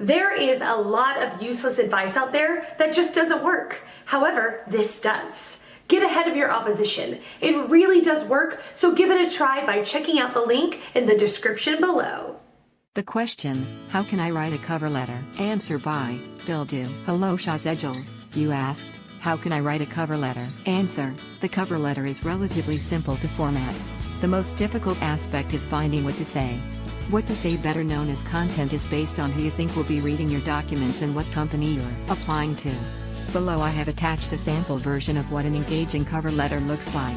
There is a lot of useless advice out there that just doesn't work. However, this does. Get ahead of your opposition. It really does work, so give it a try by checking out the link in the description below. The question, how can I write a cover letter? Answer by Bill Du. Hello Shazejal, you asked, how can I write a cover letter? Answer, the cover letter is relatively simple to format. The most difficult aspect is finding what to say. What to say, better known as content, is based on who you think will be reading your documents and what company you're applying to. Below I have attached a sample version of what an engaging cover letter looks like.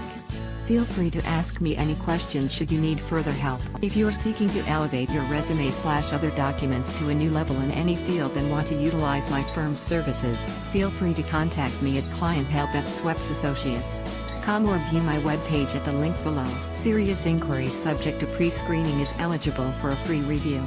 Feel free to ask me any questions should you need further help. If you are seeking to elevate your resume/other documents to a new level in any field and want to utilize my firm's services, feel free to contact me at clienthelp@sweppsassociates.com or view my webpage at the link below. Serious inquiries subject to pre-screening is eligible for a free review.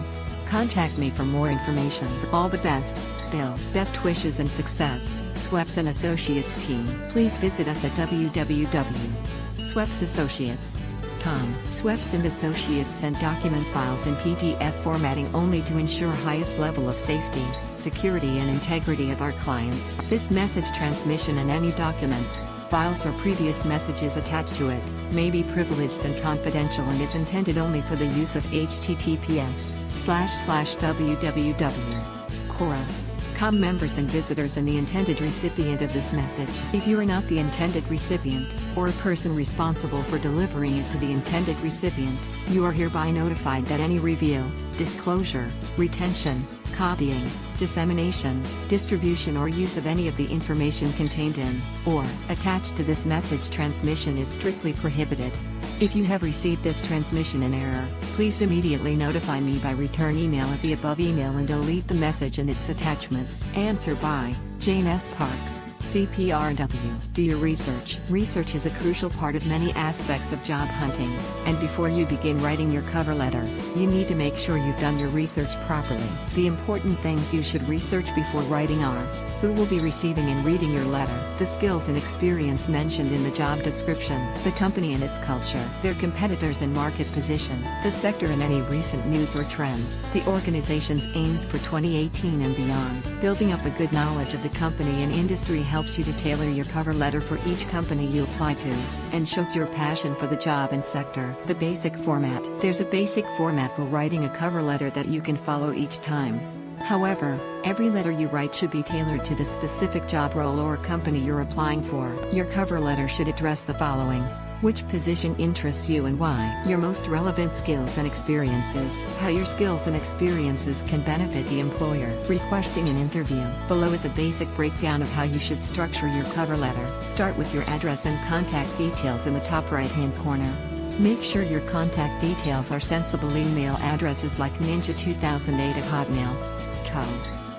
Contact me for more information. All the best, Bill. Best wishes and success, Swepps and Associates team. Please visit us at www.sweppsassociates.com. Swepps and Associates send document files in PDF formatting only to ensure highest level of safety, security and integrity of our clients. This message transmission and any documents, files or previous messages attached to it may be privileged and confidential and is intended only for the use of https://www.quora.com members and visitors and the intended recipient of this message. If you are not the intended recipient, or a person responsible for delivering it to the intended recipient, you are hereby notified that any review, disclosure, retention, copying, dissemination, distribution or use of any of the information contained in, or attached to this message transmission is strictly prohibited. If you have received this transmission in error, please immediately notify me by return email at the above email and delete the message and its attachments. Answer by Jane S. Parks, CPRW. Do your research. Research is a crucial part of many aspects of job hunting, and before you begin writing your cover letter, you need to make sure you've done your research properly. The important things you should research before writing are: who will be receiving and reading your letter, the skills and experience mentioned in the job description, the company and its culture, their competitors and market position, the sector and any recent news or trends, the organization's aims for 2018 and beyond. Building up a good knowledge of the company and industry helps you to tailor your cover letter for each company you apply to, and shows your passion for the job and sector. The basic format. There's a basic format for writing a cover letter that you can follow each time. However, every letter you write should be tailored to the specific job role or company you're applying for. Your cover letter should address the following: which position interests you and why, your most relevant skills and experiences, how your skills and experiences can benefit the employer, requesting an interview. Below is a basic breakdown of how you should structure your cover letter. Start with your address and contact details in the top right-hand corner. Make sure your contact details are sensible email addresses like ninja2008@hotmail.com.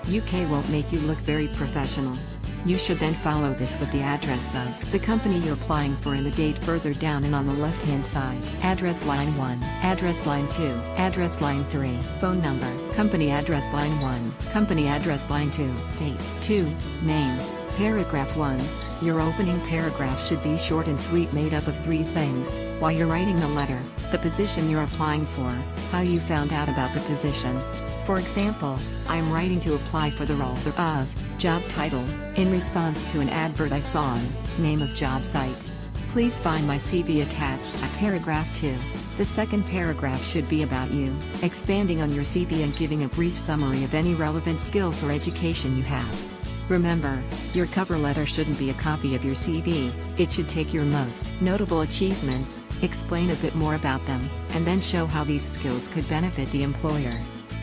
UK won't make you look very professional. You should then follow this with the address of the company you're applying for and the date further down and on the left-hand side. Address line 1, address line 2, address line 3, phone number, company address line 1, company address line 2, date 2, name. Paragraph 1. Your opening paragraph should be short and sweet, made up of 3 things: why you're writing the letter, the position you're applying for, how you found out about the position. For example, I'm writing to apply for the role of job title, in response to an advert I saw on name of job site. Please find my CV attached at paragraph 2. The second paragraph should be about you, expanding on your CV and giving a brief summary of any relevant skills or education you have. Remember, your cover letter shouldn't be a copy of your CV, it should take your most notable achievements, explain a bit more about them, and then show how these skills could benefit the employer.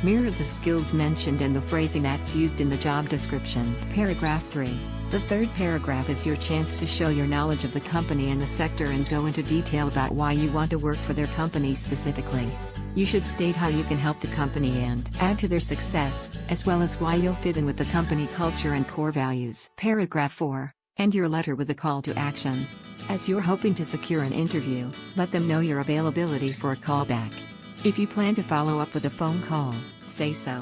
Mirror the skills mentioned and the phrasing that's used in the job description. Paragraph 3. The third paragraph is your chance to show your knowledge of the company and the sector and go into detail about why you want to work for their company specifically. You should state how you can help the company and add to their success, as well as why you'll fit in with the company culture and core values. Paragraph 4. End your letter with a call to action. As you're hoping to secure an interview, let them know your availability for a callback. If you plan to follow up with a phone call, say so.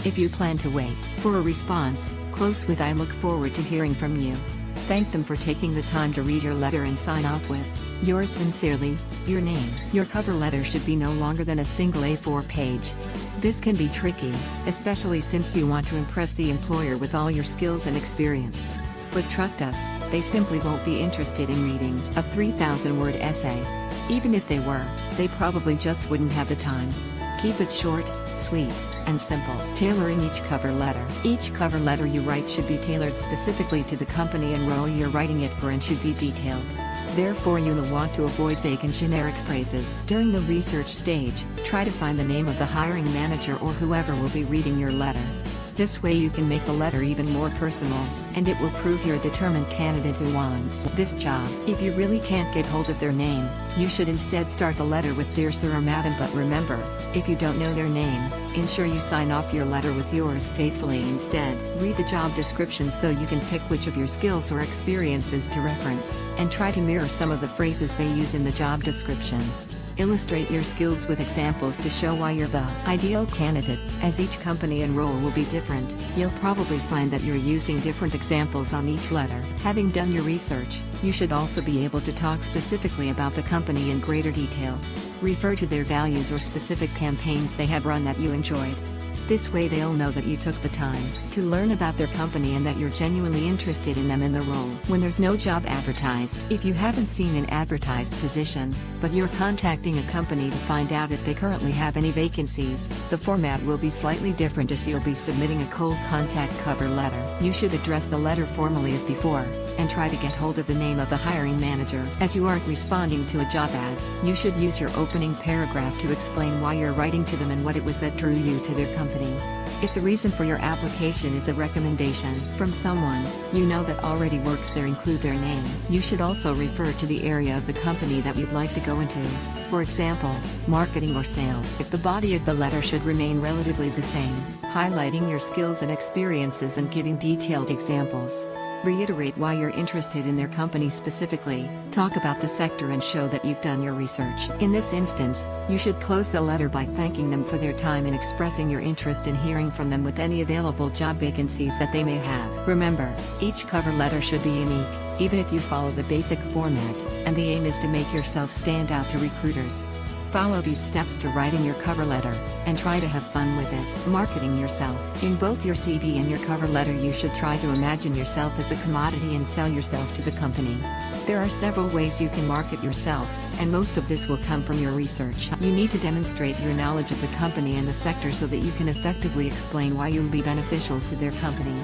If you plan to wait for a response, close with "I look forward to hearing from you." Thank them for taking the time to read your letter and sign off with, "Yours sincerely, your name." Your cover letter should be no longer than a single A4 page. This can be tricky, especially since you want to impress the employer with all your skills and experience. But trust us, they simply won't be interested in reading a 3,000-word essay. Even if they were, they probably just wouldn't have the time. Keep it short, sweet, and simple. Tailoring each cover letter. Each cover letter you write should be tailored specifically to the company and role you're writing it for and should be detailed. Therefore, you'll want to avoid vague and generic phrases. During the research stage, try to find the name of the hiring manager or whoever will be reading your letter. This way you can make the letter even more personal, and it will prove you're a determined candidate who wants this job. If you really can't get hold of their name, you should instead start the letter with "Dear Sir" or "Madam," but remember, if you don't know their name, ensure you sign off your letter with "Yours faithfully" instead. Read the job description so you can pick which of your skills or experiences to reference, and try to mirror some of the phrases they use in the job description. Illustrate your skills with examples to show why you're the ideal candidate. As each company and role will be different, you'll probably find that you're using different examples on each letter. Having done your research, you should also be able to talk specifically about the company in greater detail. Refer to their values or specific campaigns they have run that you enjoyed. This way they'll know that you took the time to learn about their company and that you're genuinely interested in them and the role. When there's no job advertised, if you haven't seen an advertised position, but you're contacting a company to find out if they currently have any vacancies, the format will be slightly different as you'll be submitting a cold contact cover letter. You should address the letter formally as before, and try to get hold of the name of the hiring manager. As you aren't responding to a job ad, you should use your opening paragraph to explain why you're writing to them and what it was that drew you to their company. If the reason for your application is a recommendation from someone you know that already works there, include their name. You should also refer to the area of the company that you'd like to go into. For example, marketing or sales. If the body of the letter should remain relatively the same, highlighting your skills and experiences and giving detailed examples. Reiterate why you're interested in their company specifically, talk about the sector and show that you've done your research. In this instance, you should close the letter by thanking them for their time and expressing your interest in hearing from them with any available job vacancies that they may have. Remember, each cover letter should be unique, even if you follow the basic format, and the aim is to make yourself stand out to recruiters. Follow these steps to writing your cover letter, and try to have fun with it. Marketing yourself. In both your CV and your cover letter, you should try to imagine yourself as a commodity and sell yourself to the company. There are several ways you can market yourself, and most of this will come from your research. You need to demonstrate your knowledge of the company and the sector so that you can effectively explain why you'll be beneficial to their company.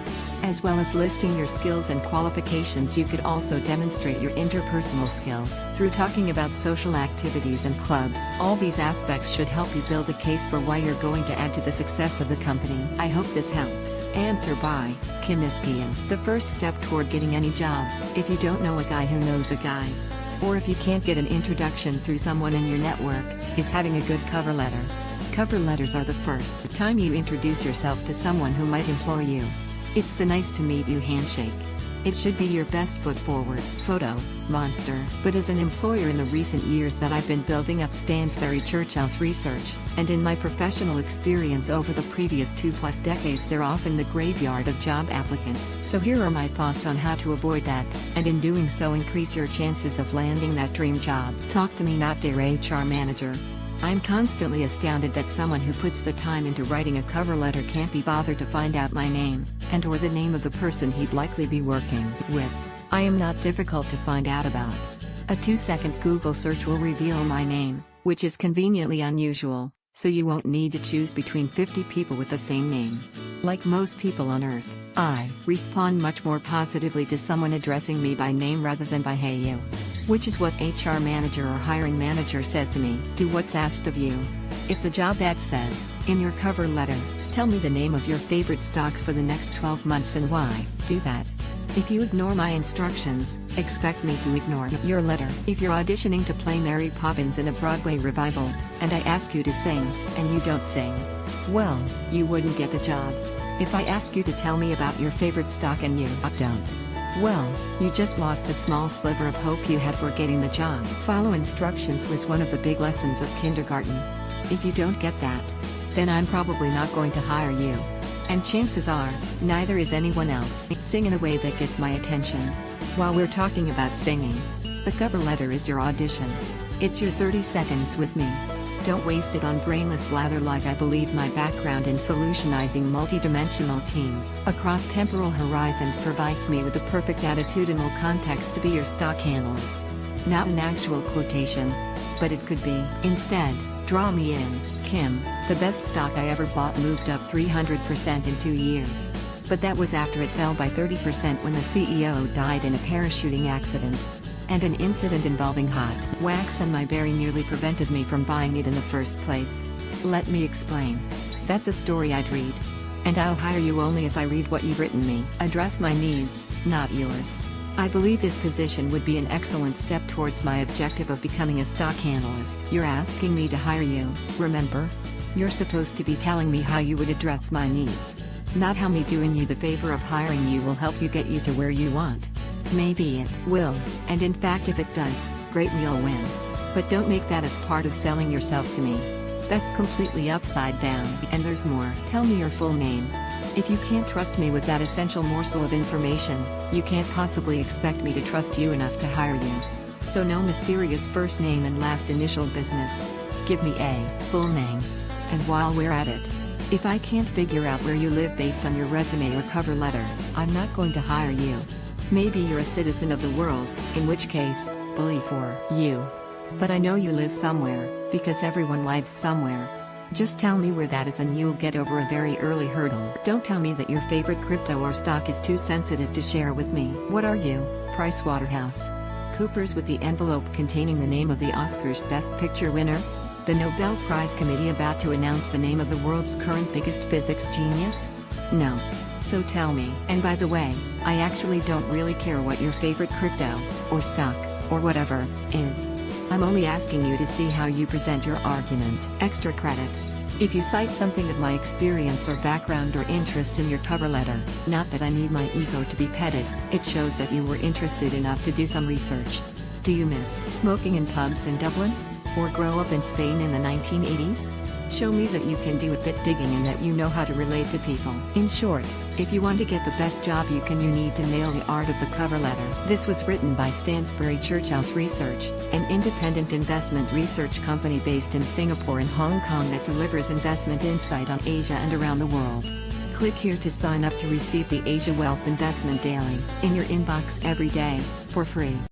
As well as listing your skills and qualifications, you could also demonstrate your interpersonal skills through talking about social activities and clubs. All these aspects should help you build a case for why you're going to add to the success of the company. I hope this helps. Answer by Kim Iskian. The first step toward getting any job, if you don't know a guy who knows a guy, or if you can't get an introduction through someone in your network, is having a good cover letter. Cover letters are the first time you introduce yourself to someone who might employ you. It's the nice to meet you handshake. It should be your best foot forward. Photo, monster. But as an employer in the recent years that I've been building up Stansbury Churchill's research, and in my professional experience over the previous 2+ decades, they're often the graveyard of job applicants. So here are my thoughts on how to avoid that, and in doing so increase your chances of landing that dream job. Talk to me, not dear HR manager. I'm constantly astounded that someone who puts the time into writing a cover letter can't be bothered to find out my name, and or the name of the person he'd likely be working with. I am not difficult to find out about. A 2-second Google search will reveal my name, which is conveniently unusual, so you won't need to choose between 50 people with the same name. Like most people on Earth, I respond much more positively to someone addressing me by name rather than by "Hey you," which is what HR manager or hiring manager says to me. Do what's asked of you. If the job ad says, in your cover letter, tell me the name of your favorite stocks for the next 12 months and why, do that. If you ignore my instructions, expect me to ignore your letter. If you're auditioning to play Mary Poppins in a Broadway revival, and I ask you to sing, and you don't sing, well, you wouldn't get the job. If I ask you to tell me about your favorite stock and you don't, well, you just lost the small sliver of hope you had for getting the job. Follow instructions was one of the big lessons of kindergarten. If you don't get that, then I'm probably not going to hire you. And chances are, neither is anyone else. Sing in a way that gets my attention. While we're talking about singing, the cover letter is your audition. It's your 30 seconds with me. Don't waste it on brainless blather like I believe my background in solutionizing multidimensional teams across temporal horizons provides me with the perfect attitudinal context to be your stock analyst. Not an actual quotation, but it could be. Instead, draw me in, Kim. The best stock I ever bought moved up 300% in 2 years. But that was after it fell by 30% when the CEO died in a parachuting accident. And an incident involving hot wax on my berry nearly prevented me from buying it in the first place. Let me explain. That's a story I'd read. And I'll hire you only if I read what you've written me. Address my needs, not yours. I believe this position would be an excellent step towards my objective of becoming a stock analyst. You're asking me to hire you, remember? You're supposed to be telling me how you would address my needs. Not how me doing you the favor of hiring you will help you get you to where you want. Maybe it will, and in fact if it does, great, we'll win. But don't make that as part of selling yourself to me. That's completely upside down. And there's more. Tell me your full name. If you can't trust me with that essential morsel of information, you can't possibly expect me to trust you enough to hire you. So no mysterious first name and last initial business. Give me a full name. And while we're at it, if I can't figure out where you live based on your resume or cover letter, I'm not going to hire you. Maybe you're a citizen of the world, in which case, bully for you. But I know you live somewhere, because everyone lives somewhere. Just tell me where that is and you'll get over a very early hurdle. Don't tell me that your favorite crypto or stock is too sensitive to share with me. What are you, Pricewaterhouse Coopers with the envelope containing the name of the Oscars Best Picture winner? The Nobel Prize Committee about to announce the name of the world's current biggest physics genius? No. So tell me. And by the way, I actually don't really care what your favorite crypto, or stock, or whatever, is. I'm only asking you to see how you present your argument. Extra credit. If you cite something of my experience or background or interests in your cover letter, not that I need my ego to be petted, it shows that you were interested enough to do some research. Do you miss smoking in pubs in Dublin? Or grow up in Spain in the 1980s? Show me that you can do a bit digging and that you know how to relate to people. In short, if you want to get the best job you need to nail the art of the cover letter. This was written by Stansbury Churchhouse Research, an independent investment research company based in Singapore and Hong Kong that delivers investment insight on Asia and around the world. Click here to sign up to receive the Asia Wealth Investment Daily in your inbox every day, for free.